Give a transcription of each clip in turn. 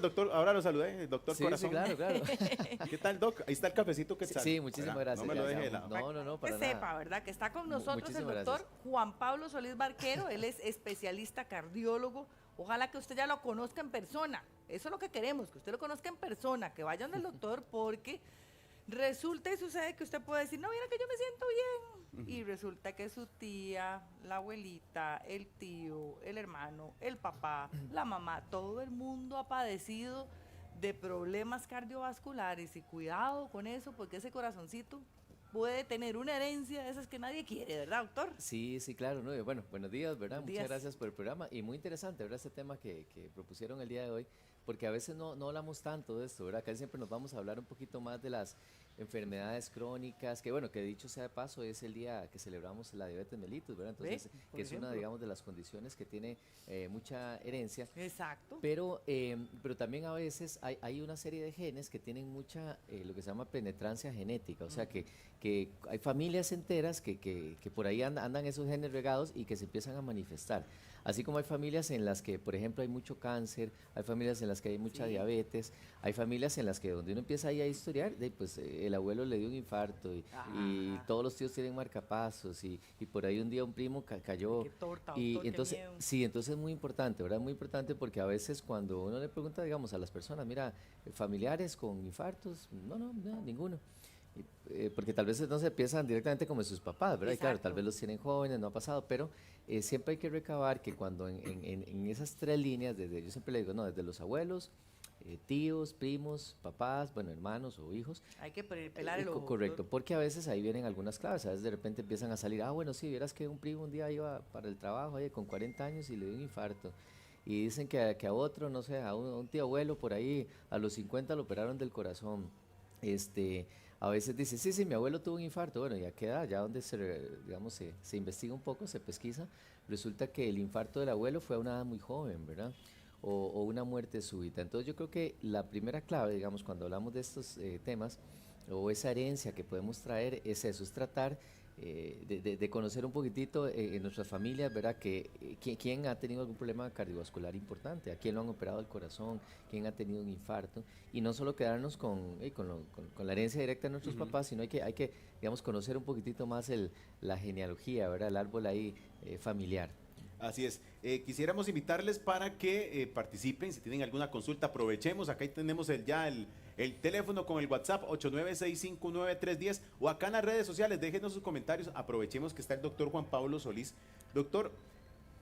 Doctor, ahora lo saludé, el doctor Sí, sí, Corazón. claro, claro. ¿Qué tal, Doc? Ahí está el cafecito que Sí, sale. sí, muchísimas ¿Verdad? No gracias. me lo deje de lado. No, no, no, Que para sepa, nada. ¿verdad? Que está con nosotros el Muchísimas doctor gracias. Juan Pablo Solís Barquero. Él es especialista cardiólogo. Ojalá que usted ya lo conozca en persona. Eso es lo que queremos, que usted lo conozca en persona, que vayan del doctor porque resulta y sucede que usted puede decir, no, mira que yo me siento bien. Y resulta que su tía, la abuelita, el tío, el hermano, el papá, la mamá, todo el mundo ha padecido de problemas cardiovasculares y cuidado con eso porque ese corazoncito puede tener una herencia de esas que nadie quiere, ¿verdad, doctor? Sí, sí, claro, ¿no? Y bueno, buenos días, ¿verdad? Buenos Muchas días. gracias por el programa y muy interesante, ¿verdad? Este tema que propusieron el día de hoy, porque a veces no hablamos tanto de esto, ¿verdad? Acá siempre nos vamos a hablar un poquito más de las enfermedades crónicas, que bueno, que dicho sea de paso, es el día que celebramos la diabetes mellitus, ¿verdad? ¿Ve? Entonces, Por que es una, ejemplo. digamos, de las condiciones que tiene mucha herencia. Exacto. Pero también a veces hay una serie de genes que tienen mucha, lo que se llama penetrancia genética, o sea que hay familias enteras que por ahí andan esos genes regados y que se empiezan a manifestar. Así como hay familias en las que, por ejemplo, hay mucho cáncer, hay familias en las que hay mucha Sí. diabetes, hay familias en las que donde uno empieza ahí a historiar, pues el abuelo le dio un infarto y Ajá. todos los tíos tienen marcapasos y por ahí un día un primo Ay, cayó. qué torta, Y doctor, qué entonces, miedo. sí, entonces es muy importante, ¿verdad? Muy importante porque a veces cuando uno le pregunta, digamos, a las personas, mira, familiares con infartos, no, ninguno. Porque tal vez no se piensan directamente como sus papás, ¿verdad? Y claro, tal Exacto. vez los tienen jóvenes, no ha pasado, pero siempre hay que recabar que cuando en esas tres líneas, yo siempre le digo, no, desde los abuelos, tíos, primos, papás, bueno, hermanos o hijos, Hay que pelar el ojo, doctor. correcto, porque a veces ahí vienen algunas claves, a veces de repente empiezan a salir, bueno, sí, vieras que un primo un día iba para el trabajo, oye, con 40 años y le dio un infarto. Y dicen que a otro, no sé, a un tío abuelo por ahí, a los 50 lo operaron del corazón. Este, a veces dice, sí, sí, mi abuelo tuvo un infarto. Bueno, ya queda, ya donde digamos, se investiga un poco, se pesquisa, resulta que el infarto del abuelo fue a una edad muy joven, ¿verdad? O una muerte súbita. Entonces yo creo que la primera clave, digamos, cuando hablamos de estos temas, o esa herencia que podemos traer, es eso, es tratar de conocer un poquitito en nuestras familias, ¿verdad? ¿Quién ha tenido algún problema cardiovascular importante? ¿A quién lo han operado el corazón? ¿Quién ha tenido un infarto? Y no solo quedarnos con la herencia directa de nuestros Ujú. papás, sino hay que, digamos, conocer un poquitito más la genealogía, ¿verdad? El árbol ahí familiar. Así es. Quisiéramos invitarles para que participen. Si tienen alguna consulta, aprovechemos. Acá tenemos el teléfono con el WhatsApp 89659310 o acá en las redes sociales. Déjenos sus comentarios. Aprovechemos que está el doctor Juan Pablo Solís. Doctor,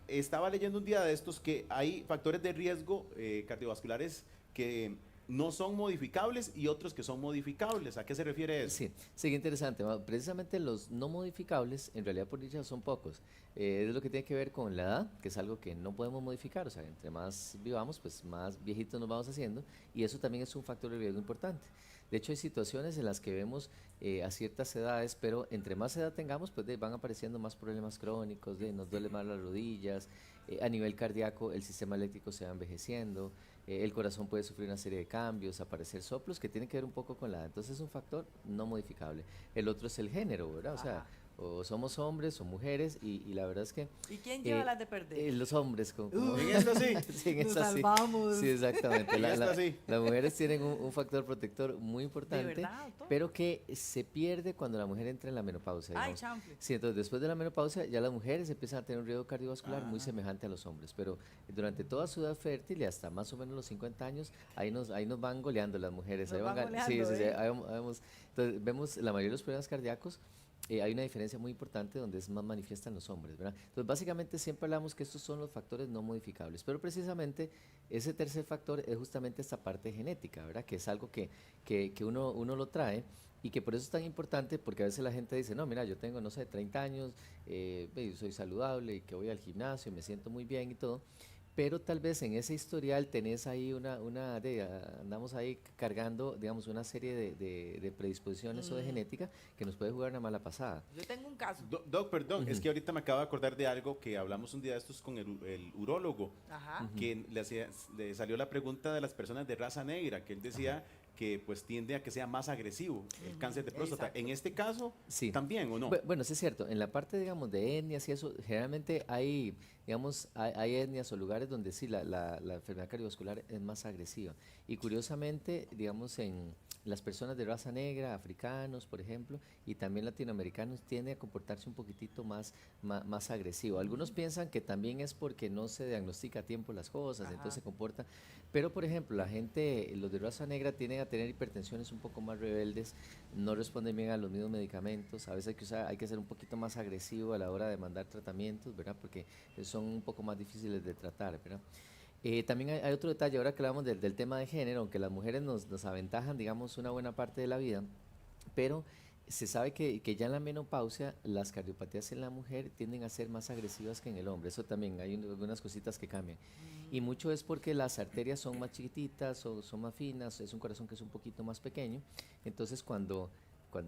estaba leyendo un día de estos que hay factores de riesgo cardiovasculares que no son modificables y otros que son modificables. ¿A qué se refiere eso? Sí, sí, qué interesante. Precisamente los no modificables, en realidad por dicha son pocos. Es lo que tiene que ver con la edad, que es algo que no podemos modificar. O sea, entre más vivamos, pues más viejitos nos vamos haciendo. Y eso también es un factor de riesgo importante. De hecho, hay situaciones en las que vemos a ciertas edades, pero entre más edad tengamos, pues van apareciendo más problemas crónicos, nos duele más las rodillas, a nivel cardíaco el sistema eléctrico se va envejeciendo, el corazón puede sufrir una serie de cambios, aparecer soplos que tienen que ver un poco con la edad. Entonces es un factor no modificable. El otro es el género, ¿verdad? O sea, Ajá. o somos hombres o mujeres y la verdad es que ¿Y quién lleva las de perder? los hombres, En esta sí. sí, en Nos esta sí, salvamos. sí, exactamente. En esta sí. Las mujeres tienen un factor protector muy ¿De importante, verdad, doctor? pero que se pierde cuando la mujer entra en la menopausia, Ay, digamos. chanfle. Sí, entonces después de la menopausia ya las mujeres empiezan a tener un riesgo cardiovascular muy Ah. semejante a los hombres, pero durante toda su edad fértil y hasta más o menos los 50 años, ahí nos van goleando las mujeres. Nos Ahí van sí, goleando, sí, sí, ¿eh? entonces vemos la mayoría de los problemas cardíacos. Hay una diferencia muy importante donde es más manifiesta en los hombres, ¿verdad? Entonces, básicamente siempre hablamos que estos son los factores no modificables, pero precisamente ese tercer factor es justamente esta parte genética, ¿verdad? Que es algo que uno lo trae y que por eso es tan importante, porque a veces la gente dice, no, mira, yo tengo, no sé, 30 años, yo soy saludable y que voy al gimnasio, me siento muy bien y todo, pero tal vez en ese historial tenés ahí andamos ahí cargando, digamos, una serie de predisposiciones o de genética que nos puede jugar una mala pasada. Yo tengo un caso. Doc, perdón, es Ujú, que ahorita me acabo de acordar de algo que hablamos un día de estos con el urólogo, Ajá. que le salió la pregunta de las personas de raza negra, que él decía que pues tiende a que sea más agresivo el cáncer de próstata. Exacto. En este caso, Sí. también, ¿o no? Bueno, sí es cierto. En la parte, digamos, de etnias y eso, generalmente hay, digamos, hay etnias o lugares donde sí la enfermedad cardiovascular es más agresiva. Y curiosamente, digamos, en las personas de raza negra, africanos, por ejemplo, y también latinoamericanos, tiende a comportarse un poquitito más agresivo. Algunos piensan que también es porque no se diagnostica a tiempo las cosas, Ajá. entonces se comporta. Pero, por ejemplo, la gente, los de raza negra tienden a tener hipertensiones un poco más rebeldes, no responden bien a los mismos medicamentos, a veces hay que ser un poquito más agresivo a la hora de mandar tratamientos, ¿verdad? Porque son un poco más difíciles de tratar, ¿verdad? También hay otro detalle, ahora que hablamos del tema de género, aunque las mujeres nos aventajan, digamos, una buena parte de la vida, pero se sabe que ya en la menopausia las cardiopatías en la mujer tienden a ser más agresivas que en el hombre. Eso también hay algunas cositas que cambian. Y mucho es porque las arterias son más chiquititas o son más finas, es un corazón que es un poquito más pequeño. Entonces cuando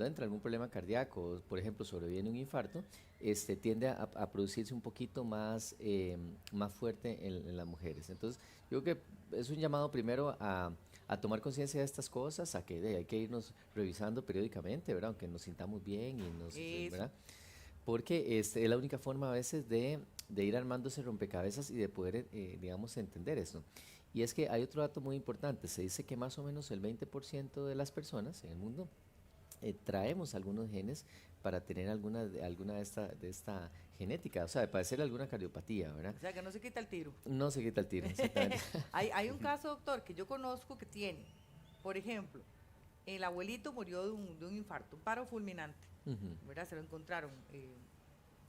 entra algún problema cardíaco, por ejemplo, sobreviene un infarto, tiende a producirse un poquito más fuerte en las mujeres. Entonces, yo creo que es un llamado primero a tomar conciencia de estas cosas, a que hay que irnos revisando periódicamente, ¿verdad? Aunque nos sintamos bien y Eso. ¿verdad? Porque es la única forma a veces de ir armando ese rompecabezas y de poder, digamos, entender eso. Y es que hay otro dato muy importante, se dice que más o menos el 20% de las personas en el mundo traemos algunos genes para tener alguna de esta genética, o sea, de padecer alguna cardiopatía, ¿verdad? O sea, que no se quita el tiro. No se quita el tiro, exactamente. Hay un caso, doctor, que yo conozco que tiene, por ejemplo, el abuelito murió de un infarto, un paro fulminante, Ujú, ¿verdad? Se lo encontraron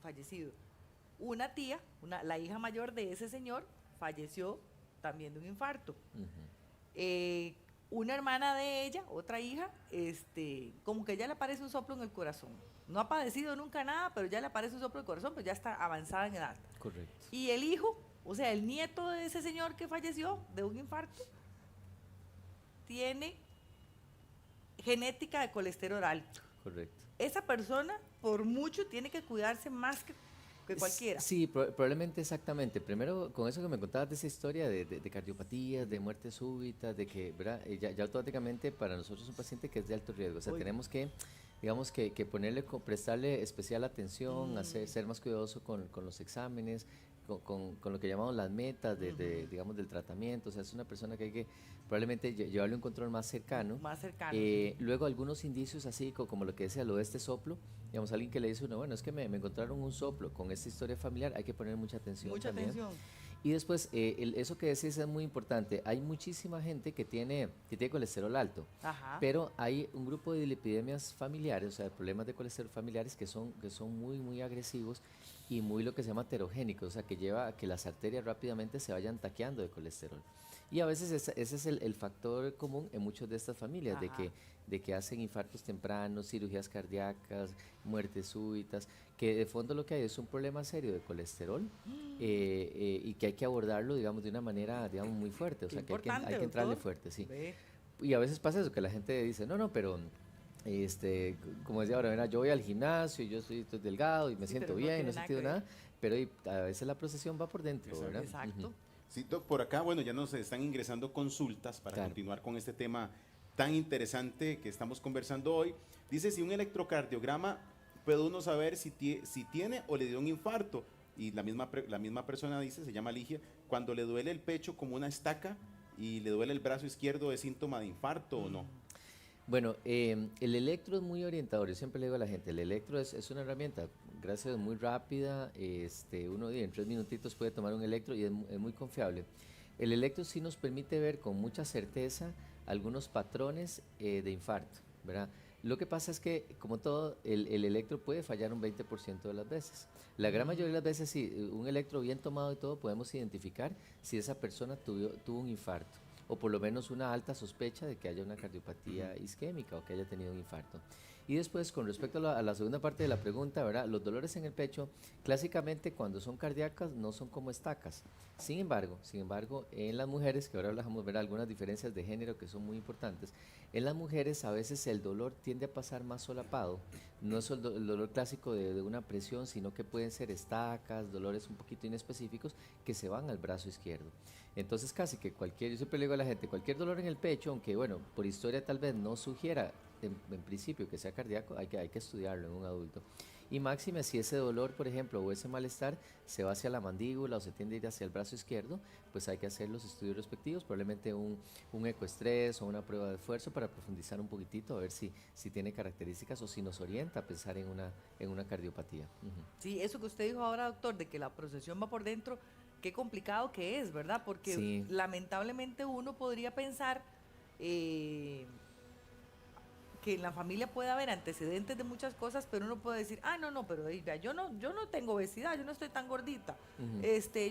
fallecido. Una tía, la hija mayor de ese señor, falleció también de un infarto. ujú. Eh, una hermana de ella, otra hija, como que ya le aparece un soplo en el corazón. No ha padecido nunca nada, pero ya le aparece un soplo en el corazón, pero ya está avanzada en edad. Correcto, Y el hijo, o sea, el nieto de ese señor que falleció de un infarto, tiene genética de colesterol alto. correcto. Esa persona, por mucho, tiene que cuidarse más que cualquiera. Sí, probablemente exactamente. Primero, con eso que me contabas de esa historia de cardiopatías, de muertes súbitas, de que, ¿verdad? Ya automáticamente para nosotros es un paciente que es de alto riesgo. O sea, Uy. tenemos que, digamos, que prestarle especial atención, ser más cuidadoso con los exámenes, con lo que llamamos las metas digamos, del tratamiento. O sea, es una persona que hay que probablemente llevarle un control más cercano. Más cercano. Sí. Luego algunos indicios así como lo que decía, lo de este soplo, digamos, alguien que le dice uno, bueno, es que me encontraron un soplo con esta historia familiar, hay que poner mucha atención Mucha también. atención. Y después, eso que decís es muy importante, hay muchísima gente que tiene colesterol alto, Ajá. pero hay un grupo de lipidemias familiares, o sea, problemas de colesterol familiares que son muy, muy agresivos y muy lo que se llama heterogénicos, o sea, que lleva a que las arterias rápidamente se vayan taqueando de colesterol. Y a veces ese es el factor común en muchas de estas familias, Ajá. de que hacen infartos tempranos, cirugías cardíacas, muertes súbitas, que de fondo lo que hay es un problema serio de colesterol y que hay que abordarlo, digamos, de una manera, digamos, muy fuerte, o Qué sea, que importante, hay que entrarle doctor. fuerte, sí. Ve. Y a veces pasa eso, que la gente dice, no, pero, como decía ahora, mira, yo voy al gimnasio y yo estoy delgado y me Sí, siento pero no bien, tiene no he nada sentido que ver. nada, pero a veces la procesión va por dentro, Exacto. ¿verdad? Exacto. Ujú. Sí, Doc, por acá, bueno, ya nos están ingresando consultas para Claro. continuar con este tema tan interesante que estamos conversando hoy. Dice, si un electrocardiograma puede uno saber si tiene o le dio un infarto. Y la misma persona dice, se llama Ligia, cuando le duele el pecho como una estaca y le duele el brazo izquierdo, ¿es síntoma de infarto o no? Bueno, el electro es muy orientador, yo siempre le digo a la gente, el electro es una herramienta, gracias a Dios, muy rápida, uno en 3 minutitos puede tomar un electro y es muy confiable. El electro sí nos permite ver con mucha certeza algunos patrones de infarto, ¿verdad? Lo que pasa es que, como todo, el electro puede fallar un 20% de las veces. La gran mayoría de las veces, sí, un electro bien tomado y todo, podemos identificar si esa persona tuvo un infarto o por lo menos una alta sospecha de que haya una cardiopatía isquémica o que haya tenido un infarto. Y después, con respecto a la segunda parte de la pregunta, ¿verdad? Los dolores en el pecho, clásicamente cuando son cardíacas no son como estacas. Sin embargo, en las mujeres, que ahora vamos a ver algunas diferencias de género que son muy importantes, en las mujeres a veces el dolor tiende a pasar más solapado. No es el dolor clásico de una presión, sino que pueden ser estacas, dolores un poquito inespecíficos que se van al brazo izquierdo. Entonces casi que yo siempre le digo a la gente, cualquier dolor en el pecho, aunque bueno, por historia tal vez no sugiera en principio que sea cardíaco, hay que estudiarlo en un adulto. Y máxime si ese dolor, por ejemplo, o ese malestar se va hacia la mandíbula o se tiende a ir hacia el brazo izquierdo, pues hay que hacer los estudios respectivos, probablemente un ecoestrés o una prueba de esfuerzo para profundizar un poquitito, a ver si tiene características o si nos orienta a pensar en una cardiopatía. Ujú. Sí, eso que usted dijo ahora, doctor, de que la procesión va por dentro, qué complicado que es, ¿verdad? Porque Sí. lamentablemente uno podría pensar eh, que en la familia puede haber antecedentes de muchas cosas, pero uno puede decir, ah, no, pero vea, yo no tengo obesidad, yo no estoy tan gordita, Ujú.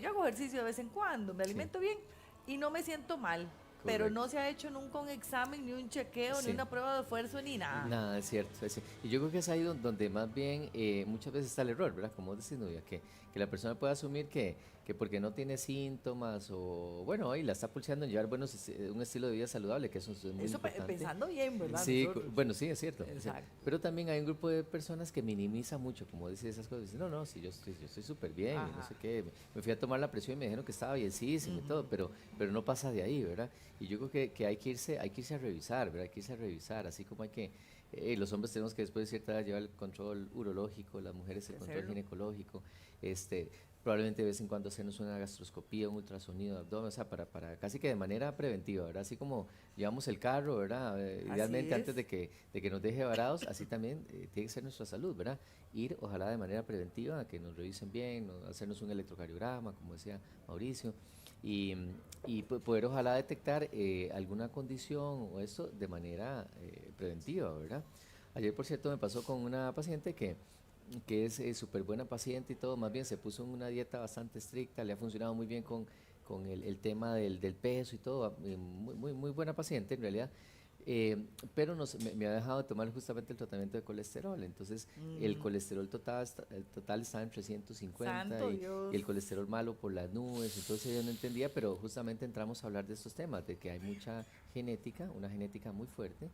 yo hago ejercicio de vez en cuando, me Sí. alimento bien y no me siento mal, pero Correcto. no se ha hecho nunca un examen, ni un chequeo, ni Sí. una prueba de esfuerzo, ni nada. Nada, es cierto. Y yo creo que es ahí donde más bien muchas veces está el error, ¿verdad? Como decís, Nubia, que la persona puede asumir que porque no tiene síntomas o, bueno, y la está pulseando en llevar un estilo de vida saludable, que eso es muy Eso importante. pensando bien, ¿verdad? Sí, Nosotros. bueno, sí, es cierto. Exacto. Pero también hay un grupo de personas que minimiza mucho, como dice esas cosas. Dice, no, sí, yo estoy súper bien, y no Ajá. sé qué. Me fui a tomar la presión y me dijeron que estaba bienísimo y todo, pero no pasa de ahí, ¿verdad? Y yo creo que hay que irse a revisar, ¿verdad? Hay que irse a revisar, así como hay que, los hombres tenemos que después de cierta edad llevar el control urológico, las mujeres el Que control hacerlo. ginecológico, probablemente de vez en cuando hacernos una gastroscopía, un ultrasonido de abdomen, o sea, para casi que de manera preventiva, ¿verdad? Así como llevamos el carro, ¿verdad? Idealmente es. antes de que nos deje varados, así también tiene que ser nuestra salud, ¿verdad? Ir, ojalá de manera preventiva, a que nos revisen bien, hacernos un electrocardiograma, como decía Mauricio, y, y poder ojalá detectar alguna condición o esto de manera preventiva, ¿verdad? Ayer, por cierto, me pasó con una paciente que es súper buena paciente y todo, más bien se puso en una dieta bastante estricta, le ha funcionado muy bien con el tema del peso y todo, muy buena paciente en realidad, pero me ha dejado de tomar justamente el tratamiento de colesterol, entonces el colesterol el total está en 350 Santo y Dios. el colesterol malo por las nubes, entonces ella no entendía, pero justamente entramos a hablar de estos temas, de que hay mucha genética, una genética muy fuerte,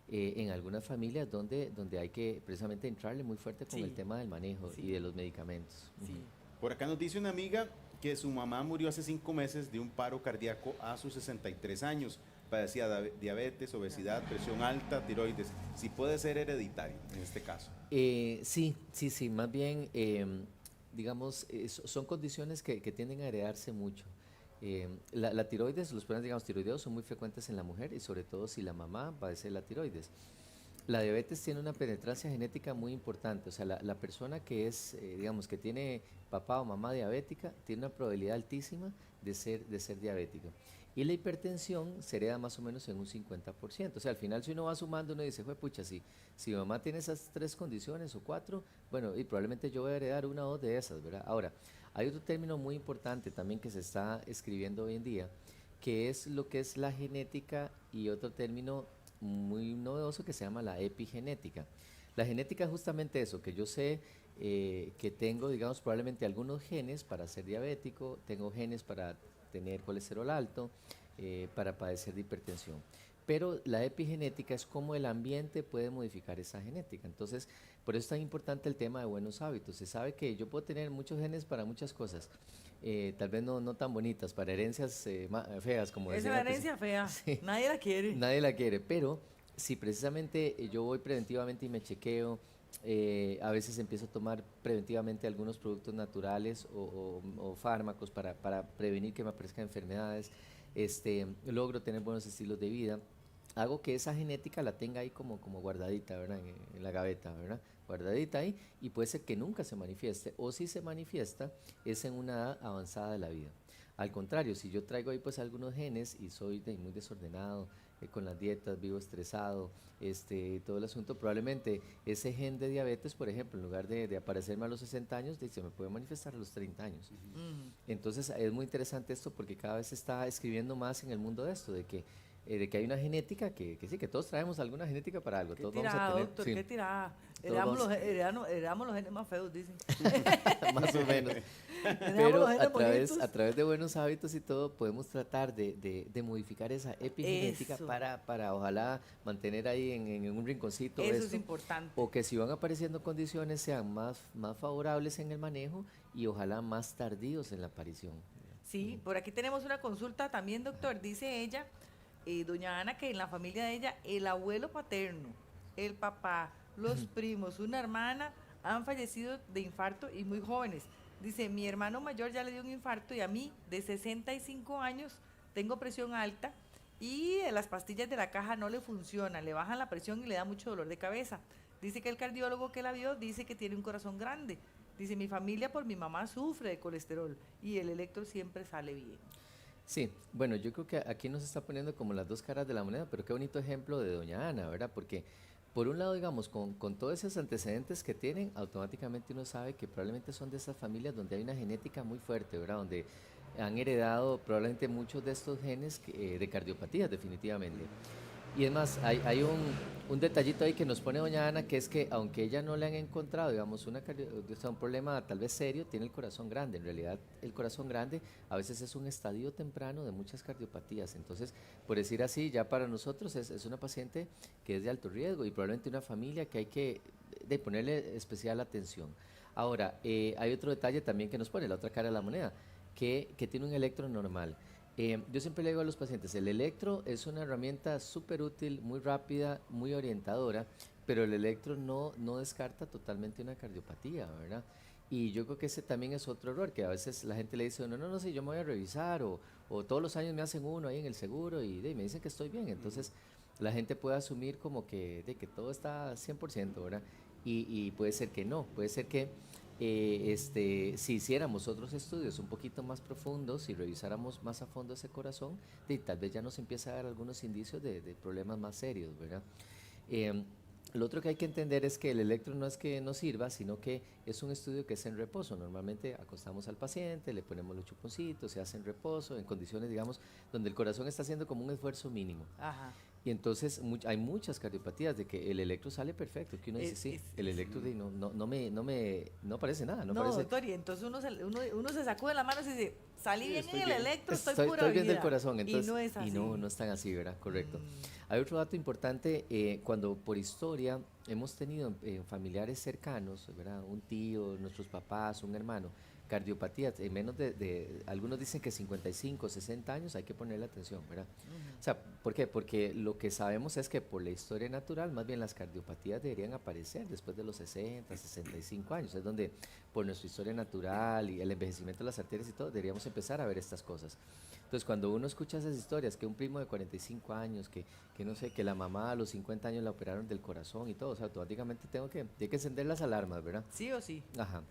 en algunas familias donde hay que precisamente entrarle muy fuerte con Sí. el tema del manejo Sí. y de los medicamentos. Sí. Por acá nos dice una amiga que su mamá murió hace 5 meses de un paro cardíaco a sus 63 años. Padecía diabetes, obesidad, presión alta, tiroides. Si puede ser hereditario en este caso. Sí, más bien, digamos, son condiciones que tienden a heredarse mucho. La tiroides, los problemas, digamos, tiroideos son muy frecuentes en la mujer y sobre todo si la mamá padece la tiroides. La diabetes tiene una penetrancia genética muy importante, o sea, la persona que es, digamos, que tiene papá o mamá diabética, tiene una probabilidad altísima de ser diabético. Y la hipertensión se hereda más o menos en un 50%. O sea, al final si uno va sumando, uno dice, pucha, si mi mamá tiene esas 3 condiciones o 4, bueno, y probablemente yo voy a heredar una o 2 de esas, ¿verdad? Ahora, hay otro término muy importante también que se está escribiendo hoy en día, que es lo que es la genética y otro término muy novedoso que se llama la epigenética. La genética es justamente eso, que yo sé que tengo, digamos, probablemente algunos genes para ser diabético, tengo genes para tener colesterol alto, para padecer de hipertensión. Pero la epigenética es cómo el ambiente puede modificar esa genética. Entonces, por eso es tan importante el tema de buenos hábitos. Se sabe que yo puedo tener muchos genes para muchas cosas, tal vez no tan bonitas, para herencias feas, como Esa es decían la antes. herencia fea. Sí. Nadie la quiere. Nadie la quiere, pero si precisamente yo voy preventivamente y me chequeo, a veces empiezo a tomar preventivamente algunos productos naturales o fármacos para prevenir que me aparezcan enfermedades, logro tener buenos estilos de vida, hago que esa genética la tenga ahí como guardadita, ¿verdad? En la gaveta, ¿verdad? Guardadita ahí, y puede ser que nunca se manifieste, o si se manifiesta es en una edad avanzada de la vida. Al contrario, si yo traigo ahí pues algunos genes y soy muy desordenado, con las dietas, vivo estresado, todo el asunto, probablemente ese gen de diabetes, por ejemplo, en lugar de aparecerme a los 60 años, se me puede manifestar a los 30 años. Ujú. Entonces es muy interesante esto porque cada vez se está escribiendo más en el mundo de esto, de que de que hay una genética que sí, que todos traemos alguna genética para algo. Qué Todos vamos a tirada, tener. doctor, Sí, qué tirada. Todos vamos- Heredamos los genes más feos, dicen. más o menos. Heredamos Pero los genes bonitos. a través de buenos hábitos y todo, podemos tratar de modificar esa epigenética Eso. para ojalá mantener ahí en un rinconcito Eso es esto. importante. O que si van apareciendo condiciones sean más favorables en el manejo y ojalá más tardíos en la aparición. Sí, por aquí tenemos una consulta también, doctor. Dice ella, doña Ana, que en la familia de ella, el abuelo paterno, el papá, los primos, una hermana han fallecido de infarto y muy jóvenes. Dice, mi hermano mayor ya le dio un infarto y a mí, de 65 años, tengo presión alta y las pastillas de la caja no le funcionan, le bajan la presión y le da mucho dolor de cabeza. Dice que el cardiólogo que la vio dice que tiene un corazón grande. Dice, mi familia por mi mamá sufre de colesterol y el electro siempre sale bien. Sí, bueno, yo creo que aquí nos está poniendo como las dos caras de la moneda, pero qué bonito ejemplo de doña Ana, ¿verdad? Porque por un lado, digamos, con todos esos antecedentes que tienen, automáticamente uno sabe que probablemente son de esas familias donde hay una genética muy fuerte, ¿verdad? Donde han heredado probablemente muchos de estos genes de cardiopatías, definitivamente. Y es más, hay un detallito ahí que nos pone doña Ana, que es que aunque ella no le han encontrado, digamos, o sea, un problema tal vez serio, tiene el corazón grande. En realidad, el corazón grande a veces es un estadio temprano de muchas cardiopatías. Entonces, por decir así, ya para nosotros es una paciente que es de alto riesgo y probablemente una familia que hay que de ponerle especial atención. Ahora, hay otro detalle también que nos pone, la otra cara de la moneda, que tiene un electro normal. Yo siempre le digo a los pacientes, el electro es una herramienta súper útil, muy rápida, muy orientadora, pero el electro no descarta totalmente una cardiopatía, ¿verdad? Y yo creo que ese también es otro error, que a veces la gente le dice, no sé, yo me voy a revisar, o todos los años me hacen uno ahí en el seguro y me dicen que estoy bien. Entonces, la gente puede asumir como que todo está 100%, ¿verdad? Y puede ser que no, puede ser que si hiciéramos otros estudios un poquito más profundos y revisáramos más a fondo ese corazón, tal vez ya nos empieza a dar algunos indicios de problemas más serios, ¿verdad? Lo otro que hay que entender es que el electro no es que no sirva, sino que es un estudio que es en reposo. Normalmente acostamos al paciente, le ponemos los chuponcitos, se hace en reposo, en condiciones, digamos, donde el corazón está haciendo como un esfuerzo mínimo. Ajá. Y entonces hay muchas cardiopatías de que el electro sale perfecto, que uno dice, sí, el electro no parece nada, no parece... doctor, y entonces uno se sacude la mano y dice, salí Sí, bien estoy en el bien. electro, estoy pura bien del vida. corazón, entonces, y no es así. no es tan así, ¿verdad? Correcto. Hay otro dato importante, cuando por historia hemos tenido familiares cercanos, ¿verdad? Un tío, nuestros papás, un hermano, cardiopatías, en menos algunos dicen que 55, 60 años hay que ponerle atención, ¿verdad? O sea, ¿por qué? Porque lo que sabemos es que por la historia natural, más bien las cardiopatías deberían aparecer después de los 60, 65 años, es donde por nuestra historia natural y el envejecimiento de las arterias y todo, deberíamos empezar a ver estas cosas. Entonces, cuando uno escucha esas historias, que un primo de 45 años, que no sé, que la mamá a los 50 años la operaron del corazón y todo, o sea, automáticamente tiene que encender las alarmas, ¿verdad? Sí o sí. Ajá.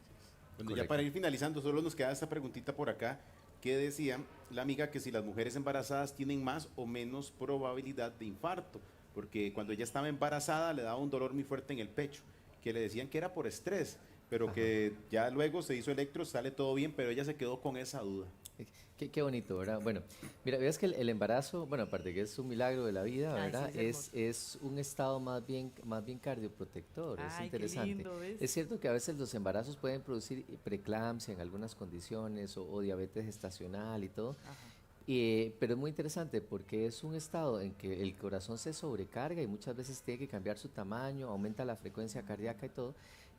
Bueno, ya Correcto. para ir finalizando, solo nos queda esta preguntita por acá, que decía la amiga que si las mujeres embarazadas tienen más o menos probabilidad de infarto, porque cuando ella estaba embarazada le daba un dolor muy fuerte en el pecho, que le decían que era por estrés, pero Ajá. que ya luego se hizo electro, sale todo bien, pero ella se quedó con esa duda. Qué bonito, ¿verdad? Bueno, mira, ves que el embarazo, bueno, aparte que es un milagro de la vida, Ay, ¿verdad? sí, es Es un estado más bien cardioprotector, es Ay, qué interesante. lindo, ¿ves? Es cierto que a veces los embarazos pueden producir preeclampsia en algunas condiciones o diabetes gestacional y todo, Ajá. pero es muy interesante porque es un estado en que el corazón se sobrecarga y muchas veces tiene que cambiar su tamaño, aumenta la frecuencia cardíaca y todo,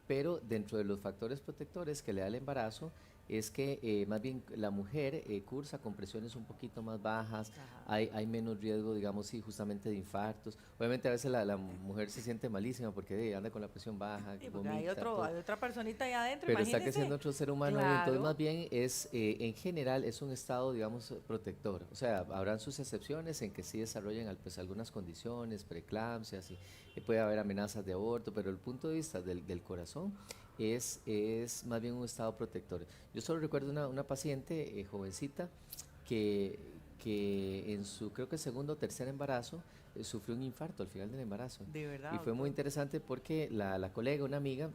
pero dentro de los factores protectores que le da el embarazo es que más bien la mujer cursa con presiones un poquito más bajas, Ajá. hay menos riesgo, digamos, sí, justamente de infartos. Obviamente a veces la mujer se siente malísima porque anda con la presión baja, Sí, porque hay, vomita, todo. hay otra personita ahí adentro, Pero está imagínese. creciendo otro ser humano y entonces Claro. más bien es, en general, es un estado, digamos, protector. O sea, habrán sus excepciones en que sí desarrollen pues, algunas condiciones, preeclampsias y puede haber amenazas de aborto, pero el punto de vista del corazón es más bien un estado protector. Yo solo recuerdo una paciente jovencita que en su, creo que segundo o tercer embarazo, sufrió un infarto al final del embarazo. De verdad. Y fue muy doctor. interesante porque la colega, una amiga,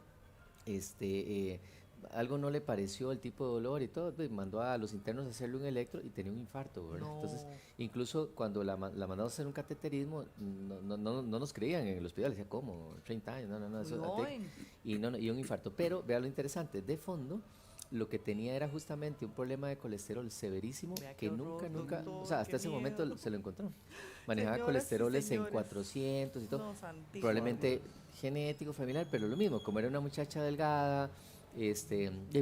algo no le pareció el tipo de dolor y todo, pues, mandó a los internos a hacerle un electro y tenía un infarto, ¿verdad? No. Entonces, incluso cuando la mandamos a hacer un cateterismo, no nos creían en el hospital, decía, ¿cómo? 30 años, no, eso, No, y un infarto. Pero vea lo interesante, de fondo, lo que tenía era justamente un problema de colesterol severísimo Vea que qué horror, nunca, doctor, o sea, hasta qué ese momento miedo. se lo encontró. Manejaba Señoras y colesteroles en señores. 400 y todo. No, santísimo. Probablemente genético, familiar, pero lo mismo, como era una muchacha delgada,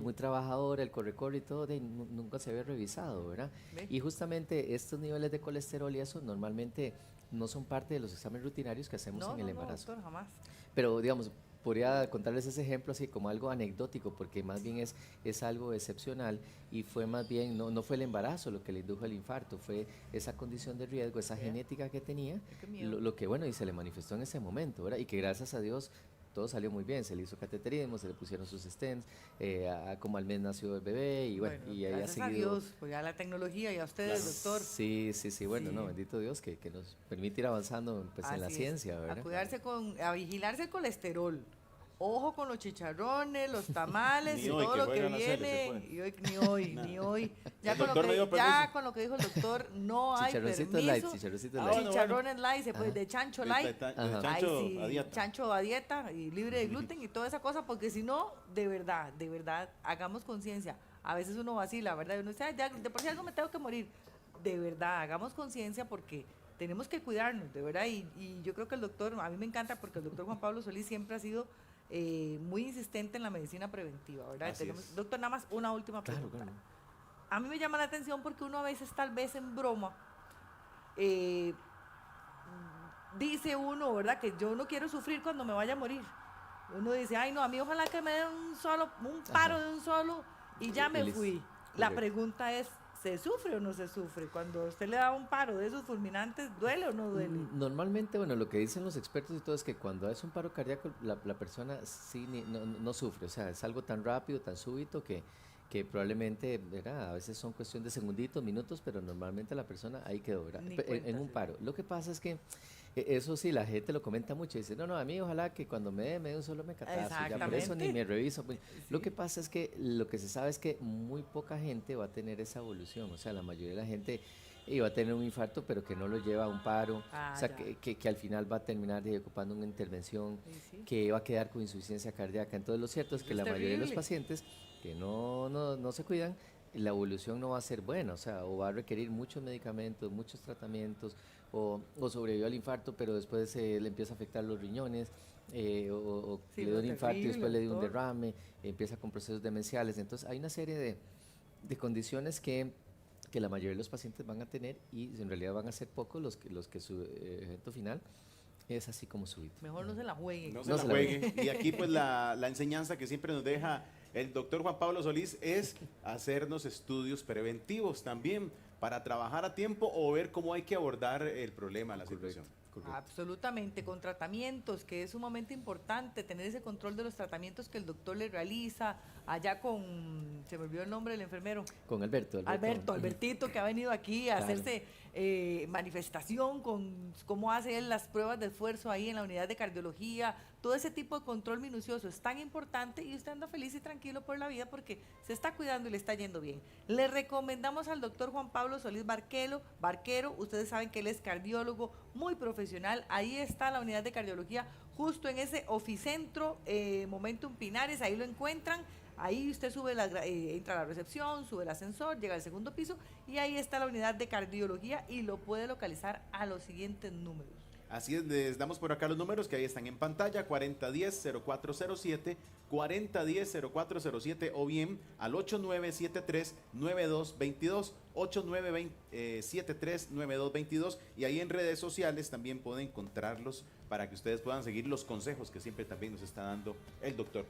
muy trabajadora, el corre y todo, nunca se había revisado, ¿verdad? Ve. Y justamente estos niveles de colesterol y eso normalmente no son parte de los exámenes rutinarios que hacemos No, en el no, embarazo. doctor, jamás. Pero digamos, podría contarles ese ejemplo así como algo anecdótico, porque más bien es algo excepcional y fue más bien, no fue el embarazo lo que le indujo el infarto, fue esa condición de riesgo, esa Vea. genética que tenía, Qué miedo. lo que bueno, y se le manifestó en ese momento, ¿verdad? Y que gracias a Dios todo salió muy bien, se le hizo cateterismo, se le pusieron sus stents, como al mes nació el bebé y bueno, y ahí ha gracias a seguido. Dios, pues ya la tecnología y a ustedes, doctor. Sí, bueno, Sí. no, bendito Dios que nos permite ir avanzando pues, en la Así es. ciencia, A ¿verdad? cuidarse a vigilarse el colesterol. Ojo con los chicharrones, los tamales Ni y hoy, todo que lo que juegan a hacerle, se viene. puede. Y hoy, ni hoy, ni hoy. Ya El con, lo doctor me dio que, ya permiso. con lo que dijo el doctor, no hay Chicharroncitos permiso. light, chicharroncitos Ah, light. bueno, Chicharrones light, se puede, Ajá. de chancho light. Ajá. Chancho Ay, sí, a dieta. chancho a dieta y libre de gluten y toda esa cosa, porque si no, de verdad, hagamos conciencia. A veces uno vacila, ¿verdad? Uno dice, "Ay, ya, de por si algo me tengo que morir". De verdad, hagamos conciencia porque tenemos que cuidarnos, de verdad. Y yo creo que el doctor, a mí me encanta porque el doctor Juan Pablo Solís siempre ha sido muy insistente en la medicina preventiva, ¿verdad? Así es. Doctor, nada más una última Claro, pregunta. claro. A mí me llama la atención porque uno a veces, tal vez en broma, eh, dice uno, ¿verdad? Que yo no quiero sufrir cuando me vaya a morir. Uno dice, ay no, a mí ojalá que me den un paro Ajá. de un solo y ya me listo. fui. La Correcto. pregunta es, ¿se sufre o no se sufre? Cuando a usted le da un paro de esos fulminantes, ¿duele o no duele? Normalmente, bueno, lo que dicen los expertos y todo es que cuando es un paro cardíaco, la persona sí no sufre, o sea, es algo tan rápido, tan súbito que probablemente, ¿verdad? A veces son cuestión de segunditos, minutos, pero normalmente la persona ahí quedó, ¿verdad? Ni En cuenta un se paro. Lo que pasa es que eso sí, la gente lo comenta mucho, dice, no, a mí ojalá que cuando me dé un solo mecatazo, ya por eso ni Exactamente. me reviso. Pues, Lo Sí. que pasa es que lo que se sabe es que muy poca gente va a tener esa evolución, o sea, la mayoría de la gente va a tener un infarto, pero que no lo lleva a un paro, Ah, o sea, ya. que al final va a terminar ocupando una intervención, Sí, sí. que va a quedar con insuficiencia cardíaca. Entonces, lo cierto es que Eso la es mayoría de los terrible. pacientes que no se cuidan, la evolución no va a ser buena, o sea, o va a requerir muchos medicamentos, muchos tratamientos, o sobrevivió al infarto, pero después le empieza a afectar los riñones, o Sí, le dio no, un infarto y terrible, después le dio un doctor. derrame, empieza con procesos demenciales. Entonces, hay una serie de condiciones que la mayoría de los pacientes van a tener y en realidad van a ser pocos los que su evento final es así como súbito. Mejor no se la jueguen. No se No la se la juegue. Y aquí pues la enseñanza que siempre nos deja el doctor Juan Pablo Solís es hacernos estudios preventivos también para trabajar a tiempo o ver cómo hay que abordar el problema, la situación. Absolutamente, con tratamientos, que es sumamente importante tener ese control de los tratamientos que el doctor le realiza, allá con, se me olvidó el nombre del enfermero, Con Alberto. Albertito, que ha venido aquí a Claro. hacerse manifestación con cómo hace él las pruebas de esfuerzo ahí en la unidad de cardiología, todo ese tipo de control minucioso es tan importante y usted anda feliz y tranquilo por la vida porque se está cuidando y le está yendo bien. Le recomendamos al doctor Juan Pablo Solís Barquero, ustedes saben que él es cardiólogo muy profesional, ahí está la unidad de cardiología, justo en ese oficentro Momentum Pinares, ahí lo encuentran. Ahí usted entra a la recepción, sube el ascensor, llega al segundo piso y ahí está la unidad de cardiología y lo puede localizar a los siguientes números. Así es, les damos por acá los números que ahí están en pantalla, 4010-0407, 4010-0407 o bien al 8973-9222, 8973-9222 y ahí en redes sociales también pueden encontrarlos para que ustedes puedan seguir los consejos que siempre también nos está dando el doctor